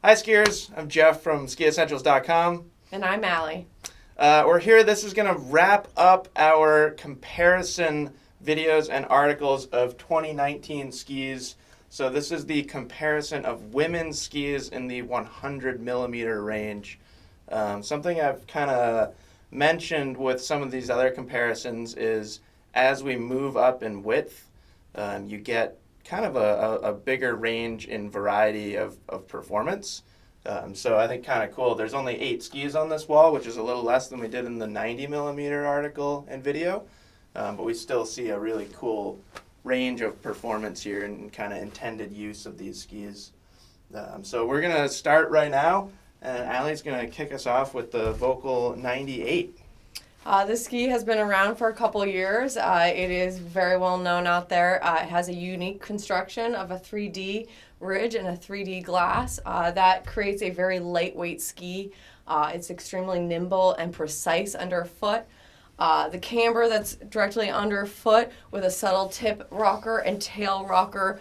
Hi skiers, I'm Jeff from Skiessentials.com. And I'm Allie. We're here. This is going to wrap up our comparison videos and articles of 2019 skis. So this is the comparison of women's skis in the 100 millimeter range. Something I've kind of mentioned with some of these other comparisons is as we move up in width, you get kind of a bigger range in variety of performance. So I think kind of cool. There's only 8 skis on this wall, which is a little less than we did in the 90 millimeter article and video. But we still see a really cool range of performance here and kind of intended use of these skis. So we're going to start right now, and Allie's going to kick us off with the Volkl 98. This ski has been around for a couple years. It is very well known out there. It has a unique construction of a 3D ridge and a 3D glass that creates a very lightweight ski. It's extremely nimble and precise underfoot. The camber that's directly underfoot with a subtle tip rocker and tail rocker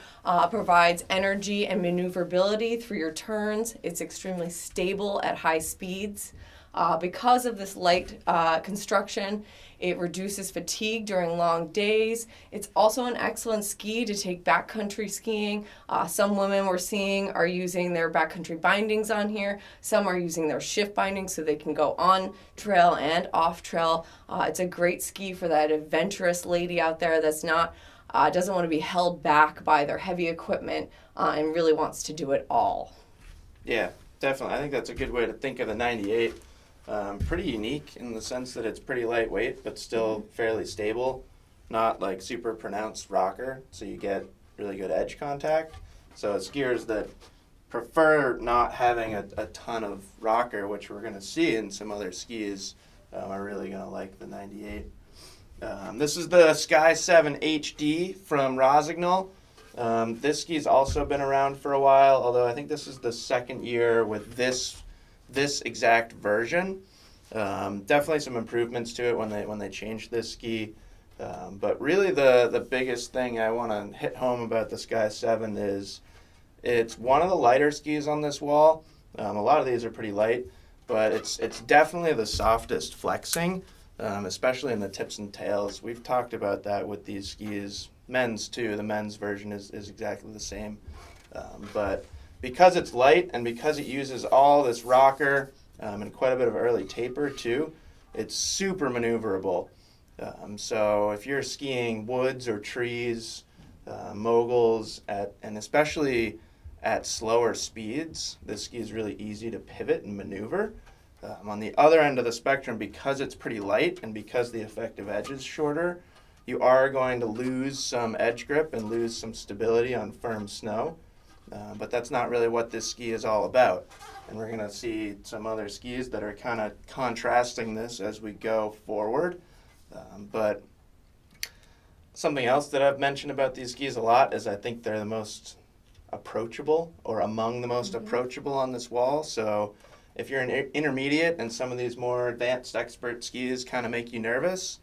provides energy and maneuverability through your turns. It's extremely stable at high speeds. Because of this light construction, it reduces fatigue during long days. It's also an excellent ski to take backcountry skiing. Some women we're seeing are using their backcountry bindings on here. Some are using their shift bindings so they can go on trail and off trail. It's a great ski for that adventurous lady out there that's not doesn't want to be held back by their heavy equipment and really wants to do it all. Yeah, definitely. I think that's a good way to think of the 98. Pretty unique in the sense that it's pretty lightweight, but still fairly stable. Not like super pronounced rocker, so you get really good edge contact. So skiers that prefer not having a ton of rocker, which we're going to see in some other skis, are really going to like the 98. This is the Sky 7 HD from Rossignol. This ski's also been around for a while, although I think this is the second year with this exact version. Definitely some improvements to it when they changed this ski. But really the biggest thing I want to hit home about the Sky 7 is it's one of the lighter skis on this wall. A lot of these are pretty light, but it's definitely the softest flexing, especially in the tips and tails. We've talked about that with these skis. Men's too. The men's version is exactly the same. But because it's light and because it uses all this rocker and quite a bit of early taper too, it's super maneuverable. So if you're skiing woods or trees, moguls, and especially at slower speeds, this ski is really easy to pivot and maneuver. On the other end of the spectrum, because it's pretty light and because the effective edge is shorter, you are going to lose some edge grip and lose some stability on firm snow. But that's not really what this ski is all about. And we're going to see some other skis that are kind of contrasting this as we go forward. But something else that I've mentioned about these skis a lot is I think they're the most approachable or among the most approachable on this wall. So if you're an intermediate and some of these more advanced expert skis kind of make you nervous,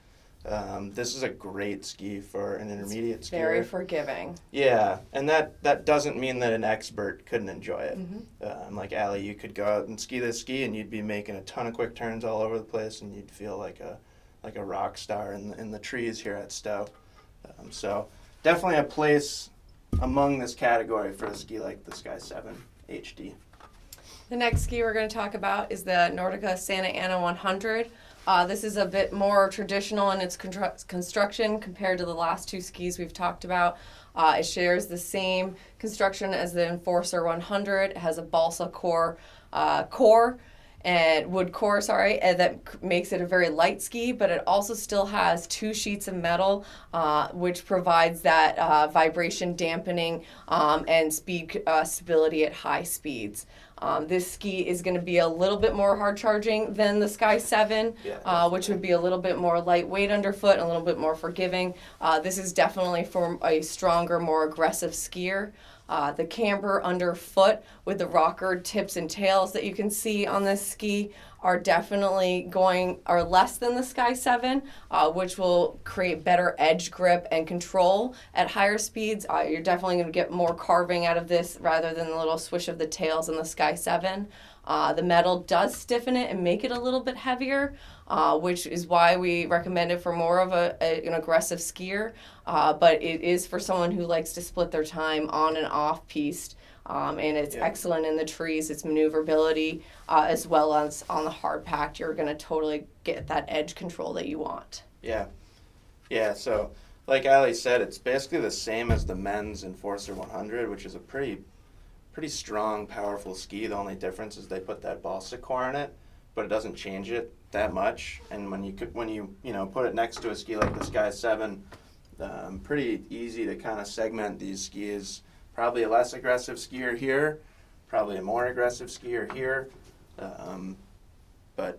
this is a great ski for an intermediate skier. Very forgiving. Yeah, and that doesn't mean that an expert couldn't enjoy it. Like Allie, you could go out and ski this ski and you'd be making a ton of quick turns all over the place and you'd feel like a rock star in the trees here at Stowe. So definitely a place among this category for a ski like the Sky 7 HD. The next ski we're going to talk about is the Nordica Santa Ana 100. This is a bit more traditional in its construction compared to the last two skis we've talked about. It shares the same construction as the Enforcer 100. It has a balsa core and wood core, and that makes it a very light ski, but it also still has 2 sheets of metal, which provides that vibration dampening and speed stability at high speeds. This ski is going to be a little bit more hard charging than the Sky 7, which would be a little bit more lightweight underfoot and a little bit more forgiving. This is definitely for a stronger, more aggressive skier. The camber underfoot with the rocker tips and tails that you can see on this ski are definitely are less than the Sky 7, which will create better edge grip and control at higher speeds. You're definitely going to get more carving out of this rather than the little swish of the tails in the Sky 7. The metal does stiffen it and make it a little bit heavier, which is why we recommend it for more of an aggressive skier. But it is for someone who likes to split their time on and off piste. And it's excellent in the trees. Its maneuverability, as well as on the hard pack, you're going to totally get that edge control that you want. Yeah. So like Ali said, it's basically the same as the men's Enforcer 100, which is a pretty strong, powerful ski. The only difference is they put that balsa core in it, but it doesn't change it that much. And when you put it next to a ski like the Sky 7, pretty easy to kind of segment these skis. Probably a less aggressive skier here, probably a more aggressive skier here, but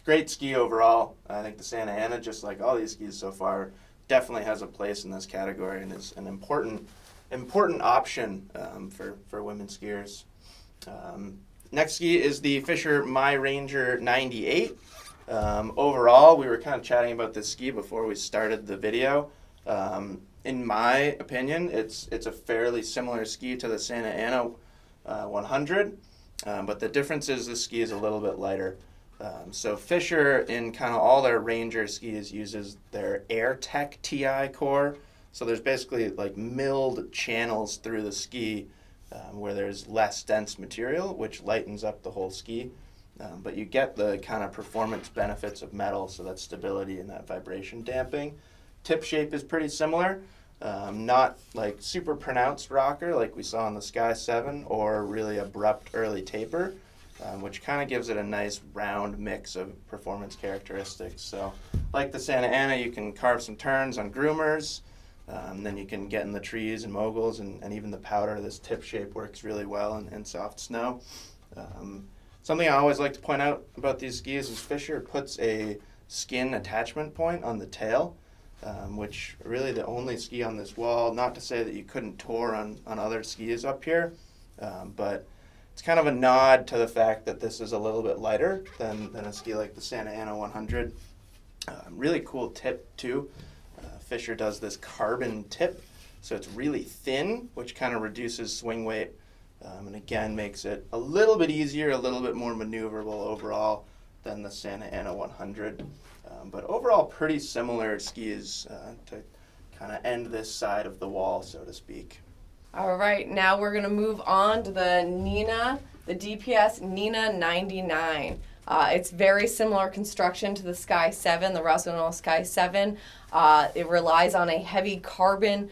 great ski overall. I think the Santa Ana, just like all these skis so far, definitely has a place in this category and is an important option for women skiers. Next ski is the Fischer Ranger 98. Overall, we were kind of chatting about this ski before we started the video. In my opinion, it's a fairly similar ski to the Santa Ana 100, but the difference is this ski is a little bit lighter. So Fischer, in kind of all their Ranger skis, uses their AirTech TI core. So there's basically like milled channels through the ski where there's less dense material, which lightens up the whole ski. But you get the kind of performance benefits of metal, so that stability and that vibration damping. Tip shape is pretty similar, not like super pronounced rocker like we saw on the Sky 7 or really abrupt early taper, which kind of gives it a nice round mix of performance characteristics. So like the Santa Ana, you can carve some turns on groomers, then you can get in the trees and moguls, and even the powder. This tip shape works really well in soft snow. Something I always like to point out about these skis is Fischer puts a skin attachment point on the tail, which really the only ski on this wall. Not to say that you couldn't tour on other skis up here, but it's kind of a nod to the fact that this is a little bit lighter than a ski like the Santa Ana 100. Really cool tip too. Fischer does this carbon tip, so it's really thin, which kind of reduces swing weight, and again makes it a little bit easier, a little bit more maneuverable overall than the Santa Ana 100. But overall, pretty similar skis to kind of end this side of the wall, so to speak. All right, now we're going to move on to the Nina, the DPS Nina 99. It's very similar construction to the Sky 7, the Rossignol Sky 7. It relies on a heavy carbon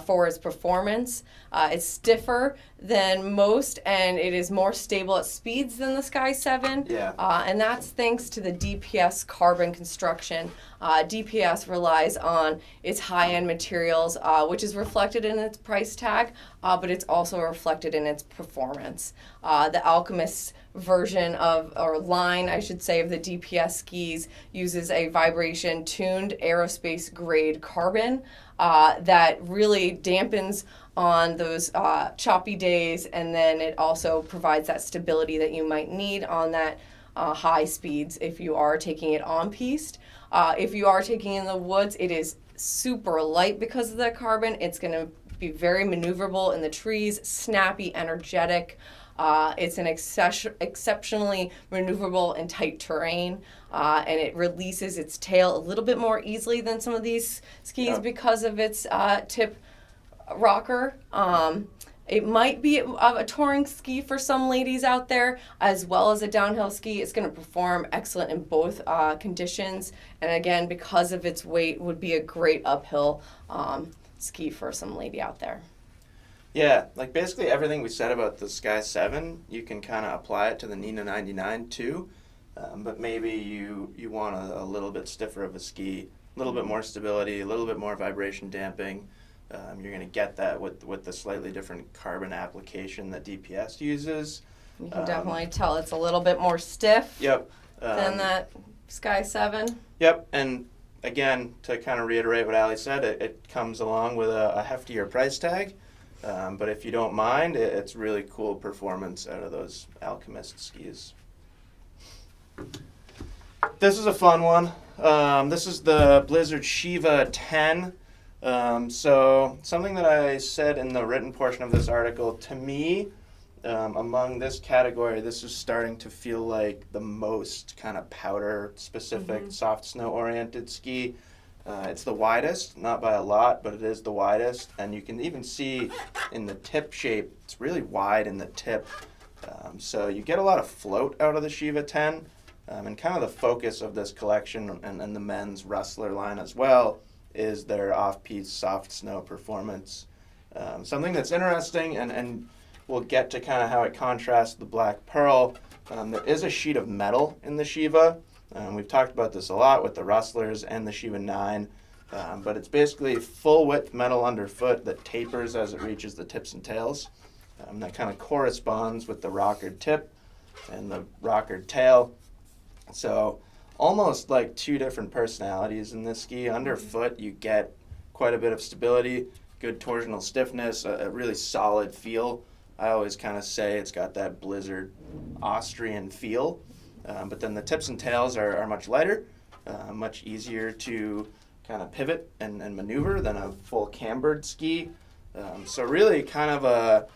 for its performance. It's stiffer than most, and it is more stable at speeds than the Sky 7. Yeah. And that's thanks to the DPS carbon construction. DPS relies on its high-end materials, which is reflected in its price tag, but it's also reflected in its performance. The Alchemist version or line, I should say, of the DPS skis uses a vibration-tuned aerospace-grade carbon that really dampens on those choppy days, and then it also provides that stability that you might need on that high speeds if you are taking it on piste. If you are taking it in the woods, it is super light because of the carbon. It's going to be very maneuverable in the trees, snappy, energetic. It's an exceptionally maneuverable in tight terrain, and it releases its tail a little bit more easily than some of these skis because of its tip rocker. It might be a touring ski for some ladies out there, as well as a downhill ski. It's going to perform excellent in both conditions, and again, because of its weight, would be a great uphill ski for some lady out there. Yeah, like basically everything we said about the Sky 7, you can kind of apply it to the Nina 99 too, but maybe you want a little bit stiffer of a ski, a little bit more stability, a little bit more vibration damping. You're going to get that with the slightly different carbon application that DPS uses. You can definitely tell it's a little bit more stiff Yep. than that Sky 7. Yep, and again, to kind of reiterate what Ali said, it comes along with a heftier price tag. But if you don't mind, it's really cool performance out of those Alchemist skis. This is a fun one. This is the Blizzard Sheeva 10. So something that I said in the written portion of this article, to me, among this category, this is starting to feel like the most kind of powder-specific, soft snow-oriented ski. It's the widest, not by a lot, but it is the widest. And you can even see in the tip shape, it's really wide in the tip. So you get a lot of float out of the Sheeva 10. And kind of the focus of this collection and the men's Rustler line as well is their off-piste soft snow performance. Something that's interesting, and we'll get to kind of how it contrasts the Black Pearl. There is a sheet of metal in the Sheeva. We've talked about this a lot with the Rustlers and the Sheeva 9, but it's basically full-width metal underfoot that tapers as it reaches the tips and tails. That kind of corresponds with the rockered tip and the rockered tail. So almost like two different personalities in this ski. Underfoot, you get quite a bit of stability, good torsional stiffness, a really solid feel. I always kind of say it's got that Blizzard Austrian feel. But then the tips and tails are much lighter, much easier to kind of pivot and maneuver than a full cambered ski. So really kind of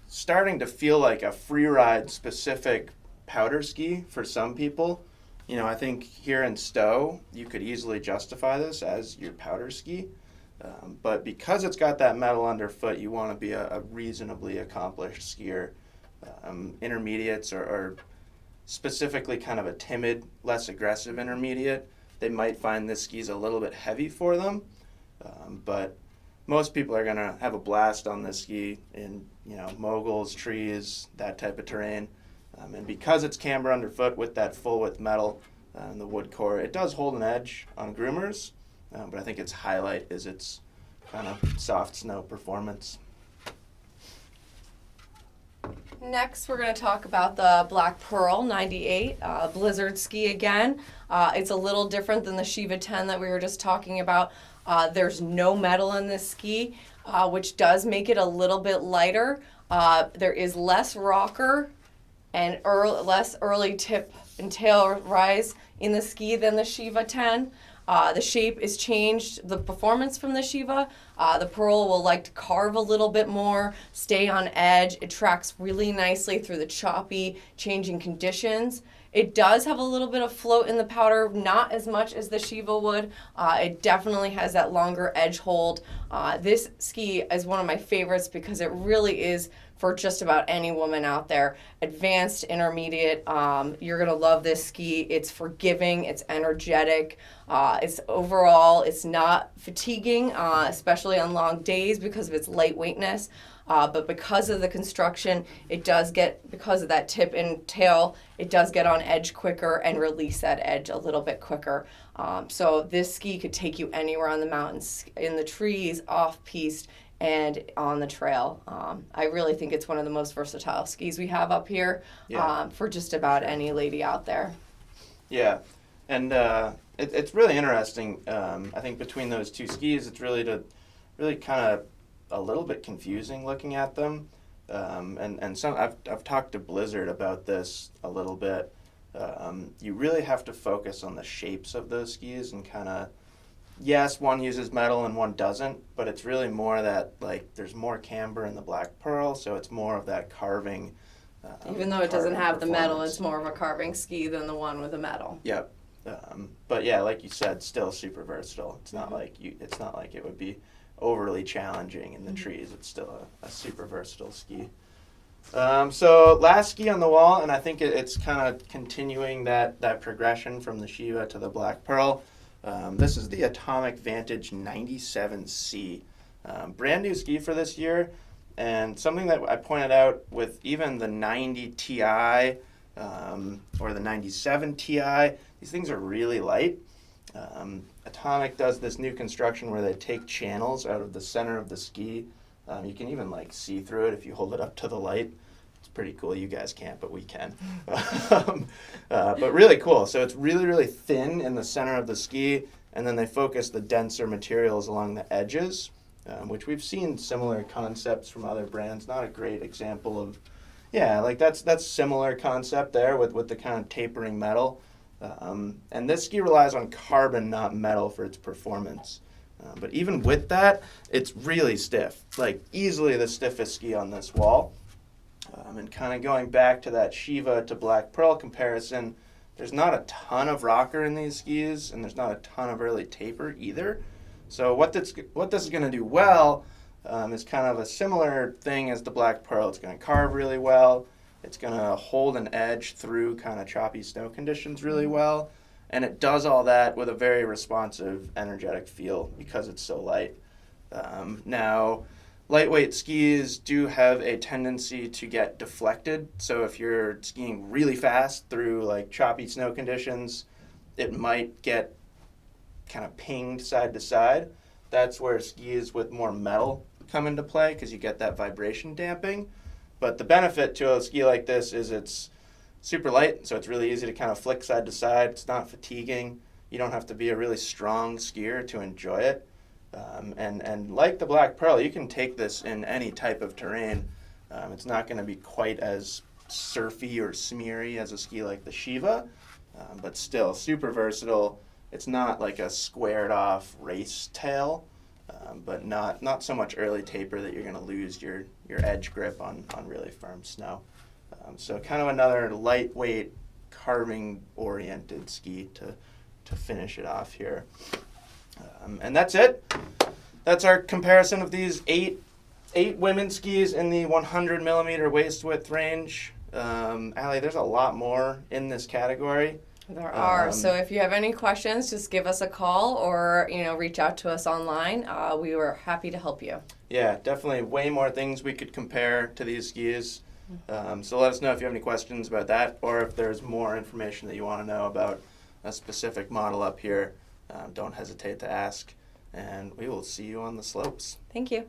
starting to feel like a free ride specific powder ski for some people. You know, I think here in Stowe, you could easily justify this as your powder ski. But because it's got that metal underfoot, you want to be a reasonably accomplished skier. Intermediates are specifically kind of a timid, less aggressive intermediate. They might find this ski's a little bit heavy for them, but most people are going to have a blast on this ski in, moguls, trees, that type of terrain. And because it's camber underfoot with that full width metal and the wood core, it does hold an edge on groomers, but I think its highlight is its kind of soft snow performance. Next, we're going to talk about the Black Pearl 98 Blizzard ski again. It's a little different than the Sheeva 10 that we were just talking about. There's no metal in this ski, which does make it a little bit lighter. There is less rocker and less early tip and tail rise in the ski than the Sheeva 10. The shape is changed, the performance from the Sheeva. The Pearl will like to carve a little bit more, stay on edge. It tracks really nicely through the choppy, changing conditions. It does have a little bit of float in the powder, not as much as the Sheeva would. It definitely has that longer edge hold. This ski is one of my favorites because it really is for just about any woman out there. Advanced, intermediate, you're gonna love this ski. It's forgiving, it's energetic. It's not fatiguing, especially on long days because of its lightweightness. But because of the construction, because of that tip and tail, it does get on edge quicker and release that edge a little bit quicker. So this ski could take you anywhere on the mountains, in the trees, off-piste, and on the trail. I really think it's one of the most versatile skis we have up here for just about any lady out there. Yeah, and it's really interesting. I think between those two skis, it's really kind of a little bit confusing looking at them. And some I've talked to Blizzard about this a little bit. You really have to focus on the shapes of those skis and kind of, yes, one uses metal and one doesn't, but it's really more that there's more camber in the Black Pearl, so it's more of that carving. Even though it doesn't have the metal, it's more of a carving ski than the one with the metal. Yep. But yeah, like you said, still super versatile. It's not like it would be overly challenging in the trees. It's still a super versatile ski. So last ski on the wall, and I think it's kind of continuing that progression from the Sheeva to the Black Pearl. This is the Atomic Vantage 97C. Brand new ski for this year, and something that I pointed out with even the 90 Ti or the 97 Ti, these things are really light. Atomic does this new construction where they take channels out of the center of the ski. You can even see through it if you hold it up to the light. It's pretty cool. You guys can't, but we can. But really cool. So it's really, really thin in the center of the ski, and then they focus the denser materials along the edges, which we've seen similar concepts from other brands. Not a great example of, that's similar concept there with the kind of tapering metal. And this ski relies on carbon, not metal, for its performance. But even with that, it's really stiff, like easily the stiffest ski on this wall. And kind of going back to that Sheeva to Black Pearl comparison, there's not a ton of rocker in these skis, and there's not a ton of early taper either. So what this is going to do well is kind of a similar thing as the Black Pearl. It's going to carve really well. It's going to hold an edge through kind of choppy snow conditions really well. And it does all that with a very responsive, energetic feel because it's so light. Now, lightweight skis do have a tendency to get deflected. So if you're skiing really fast through like choppy snow conditions, it might get kind of pinged side to side. That's where skis with more metal come into play because you get that vibration damping. But the benefit to a ski like this is it's super light, so it's really easy to kind of flick side to side. It's not fatiguing. You don't have to be a really strong skier to enjoy it. And like the Black Pearl, you can take this in any type of terrain. It's not going to be quite as surfy or smeary as a ski like the Sheeva, but still super versatile. It's not like a squared off race tail, but not so much early taper that you're going to lose your edge grip on really firm snow. So kind of another lightweight, carving-oriented ski to finish it off here. And that's it. That's our comparison of these eight women's skis in the 100 millimeter waist width range. Allie, there's a lot more in this category. There are. So if you have any questions, just give us a call or reach out to us online. We were happy to help you. Yeah, definitely way more things we could compare to these skis. So let us know if you have any questions about that, or if there's more information that you want to know about a specific model up here. Don't hesitate to ask, and we will see you on the slopes. Thank you.